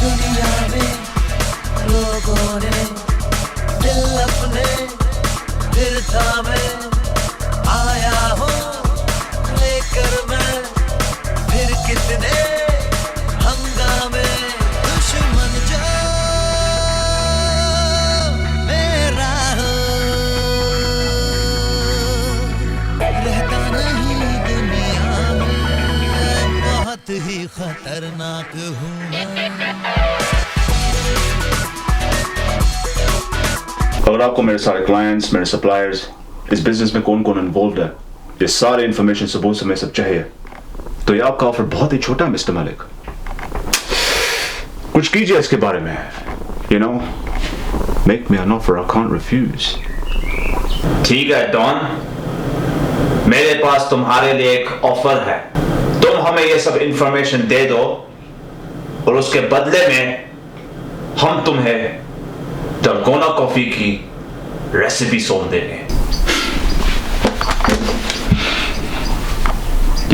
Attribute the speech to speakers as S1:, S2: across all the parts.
S1: दुनिया में लोगों ने दिल अपने फिर थामे आया हूँ लेकर मैं फिर कितने हंगामे दुश्मन जो मेरा हो रहता नहीं दुनिया में बहुत ही खतरनाक हूँ मैं।
S2: अगर आपको मेरे सारे क्लाइंट्स, मेरे सप्लायर्स, इस बिजनेस में कौन कौन इन्वॉल्व है, ये सारे इंफॉर्मेशन सबूत से मैं सब चाहिए, तो ये आपका ऑफर बहुत ही छोटा है मिस्टर मलिक। कुछ कीजिए इसके बारे में। You know, make me an offer I can't refuse.
S3: ठीक है डॉन, मेरे पास तुम्हारे लिए एक ऑफर है। तुम हमें ये सब इंफॉर्मेशन दे दो और उसके बदले में हम तुम्हें डलगोना कॉफी की रेसिपी सौंप देंगे।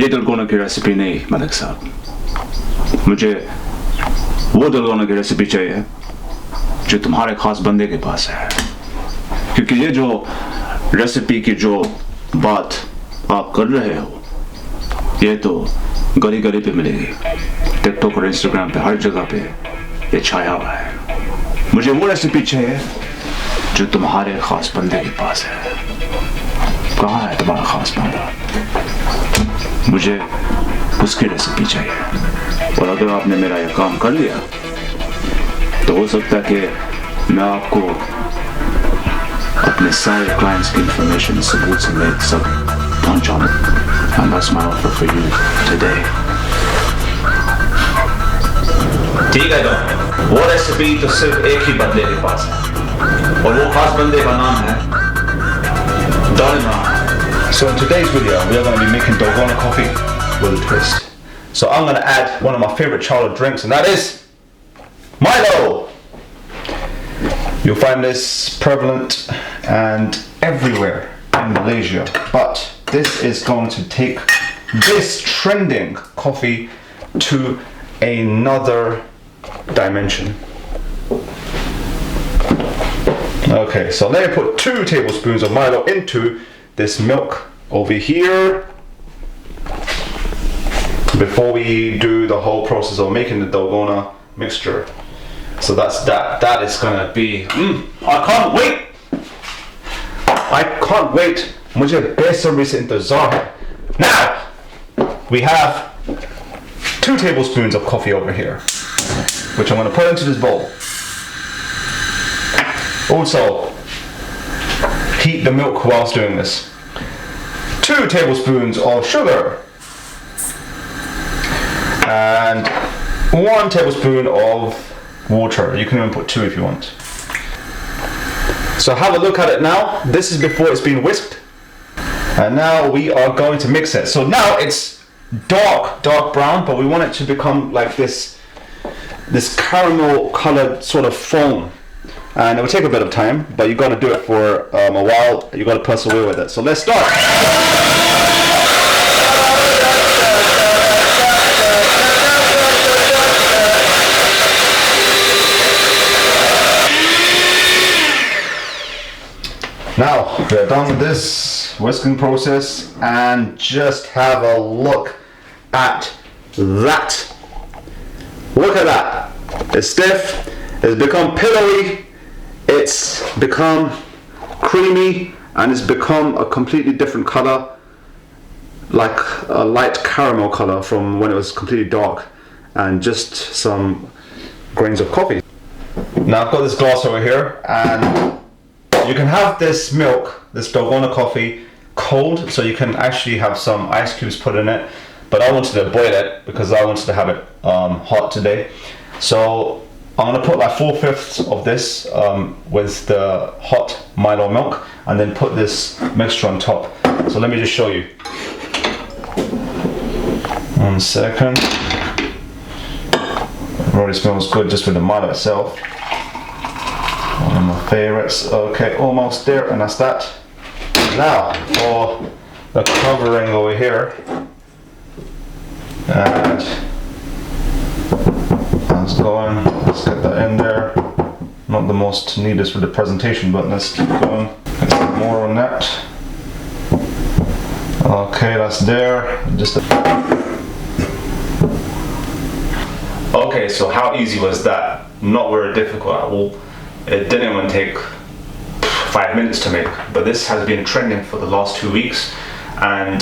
S2: ये डलगोना की रेसिपी नहीं मलिक साहब, मुझे वो डलगोना की रेसिपी चाहिए जो तुम्हारे खास बंदे के पास है, क्योंकि ये जो रेसिपी की जो बात आप कर रहे हो ये तो गली गली पे मिलेगी, टिकटॉक और इंस्टाग्राम पे हर जगह पे ये छाया हुआ है। मुझे वो रेसिपी चाहिए जो तुम्हारे खास बंदे के पास है। कहाँ है तुम्हारा खास बंदा? मुझे उसकी रेसिपी चाहिए, और अगर आपने मेरा यह काम कर लिया तो हो सकता है कि मैं आपको अपने सारे क्लाइंट्स की इंफॉर्मेशन सबूत समेत सब पहुंचा दूं। And that's my offer for you today.
S3: ठीक है डॉन, वो रेसिपी तो सिर्फ एक ही बंदे के पास है और वो खास बंदे का नाम है don Imran.
S2: So in today's video, we are going to be making Dalgona coffee with a twist. So I'm going to add one of my favorite childhood drinks, and that is Milo. You'll find this prevalent and everywhere in Malaysia, but this is going to take this trending coffee to another dimension. Okay, so let me put 2 tablespoons of Milo into this milk over here before we do the whole process of making the Dalgona mixture. So that's that. That is gonna be. I can't wait. I can't wait. मुझे बेसब्री से इंतजार है. Now we have 2 tablespoons of coffee over here, which I'm gonna put into this bowl. Also, heat the milk whilst doing this. 2 tablespoons of sugar and 1 tablespoon of water. You can even put 2 if you want. So have a look at it now. This is before it's been whisked, and now we are going to mix it. So now it's dark brown, but we want it to become like this caramel colored sort of foam. And it will take a bit of time, but you got to do it for a while. You got to persevere with it. So let's start. Now we're done with this whisking process, and just have a look at that. Look at that. It's stiff. It's become pillowy. It's become creamy, and it's become a completely different color, like a light caramel color from when it was completely dark, and just some grains of coffee. Now I've got this glass over here, and you can have this milk, this Dalgona coffee, cold, so you can actually have some ice cubes put in it, but I wanted to boil it because I wanted to have it hot today. So I'm going to put like 4/5 of this with the hot Milo milk, and then put this mixture on top. So let me just show you. 1 second. It already smells good just with the Milo itself. One of my favorites. Okay, almost there, and that's that. Now for the covering over here, and That's going. Let's get that in there. Not the most needed for the presentation, but let's keep going. Get some more on that. Okay, that's there. Just okay, so how easy was that? Not very difficult at all. It didn't even take 5 minutes to make, but this has been trending for the last 2 weeks, and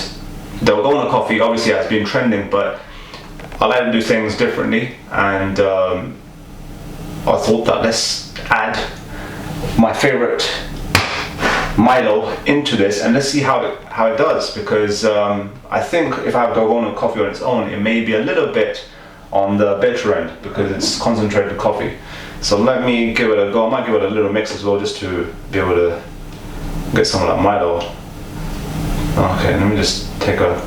S2: Dalgona coffee obviously has been trending, but I like to do things differently, and I thought that let's add my favorite Milo into this and let's see how it does, because I think if I have Dalgona coffee on its own, it may be a little bit on the bitter end because it's concentrated coffee. So let me give it a go. I might give it a little mix as well, just to be able to get some of that Milo. Okay, let me just take a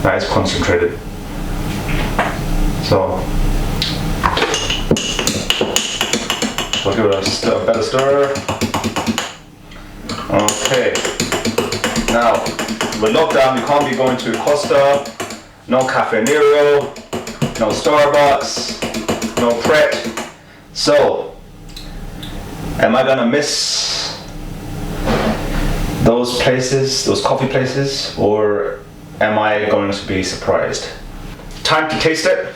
S2: that is concentrated. So I'll give it a better stir. Okay. Now, with lockdown, we can't be going to Costa, no Cafe Nero, no Starbucks, no Pret. So, am I gonna miss those places, those coffee places, or am I going to be surprised? Time to taste it.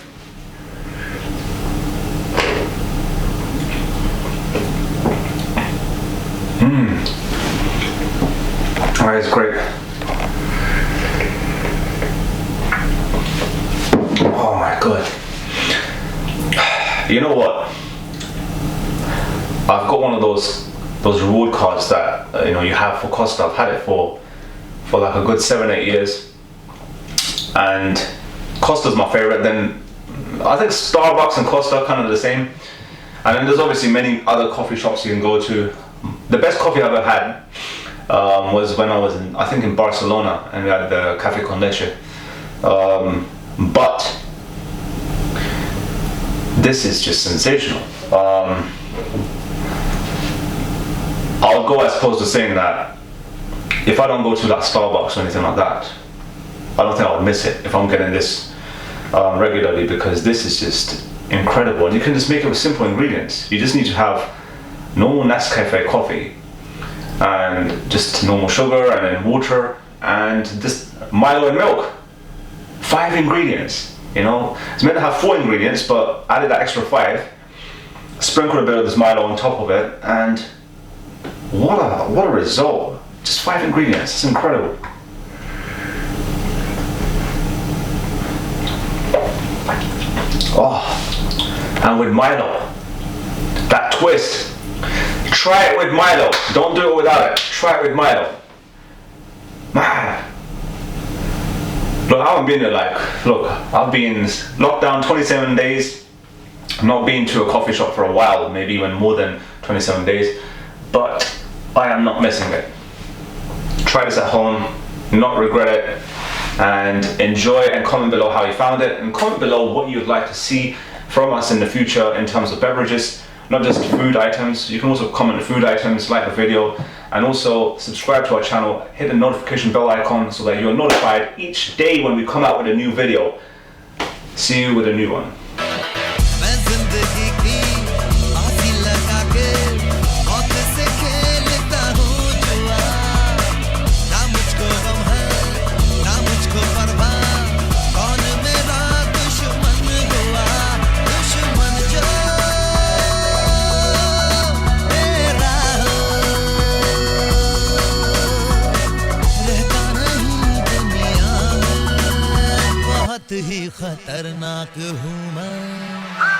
S2: That is great. Oh my god. You know what? I've got one of those reward cards that you have for Costa. I've had it for like a good 7-8 years, and Costa's my favorite. Then I think Starbucks and Costa are kind of the same, and then there's obviously many other coffee shops you can go to. The best coffee I've ever had was when I was in Barcelona, and we had the Café con Leche. But this is just sensational. I'll go as opposed to saying that if I don't go to that Starbucks or anything like that, I don't think I'll miss it if I'm getting this regularly, because this is just incredible. And you can just make it with simple ingredients. You just need to have normal Nescafe coffee and just normal sugar and then water and just Milo and milk. 5 ingredients, It's meant to have 4 ingredients, but added that extra 5, sprinkled a bit of this Milo on top of it, and what a result. Just 5 ingredients, it's incredible. Oh, and with Milo, that twist. Try it with Milo. Don't do it without it. Try it with Milo. Man. Look, I haven't been there I've been locked down 27 days. I've not been to a coffee shop for a while, maybe even more than 27 days. But I am not missing it. Try this at home, not regret it, and enjoy, and comment below how you found it, and comment below what you'd like to see from us in the future in terms of beverages. Not just food items. You can also comment on food items, like the video, and also subscribe to our channel, hit the notification bell icon so that you're notified each day when we come out with a new video. See you with a new one.
S1: बहुत ही खतरनाक हूँ मैं।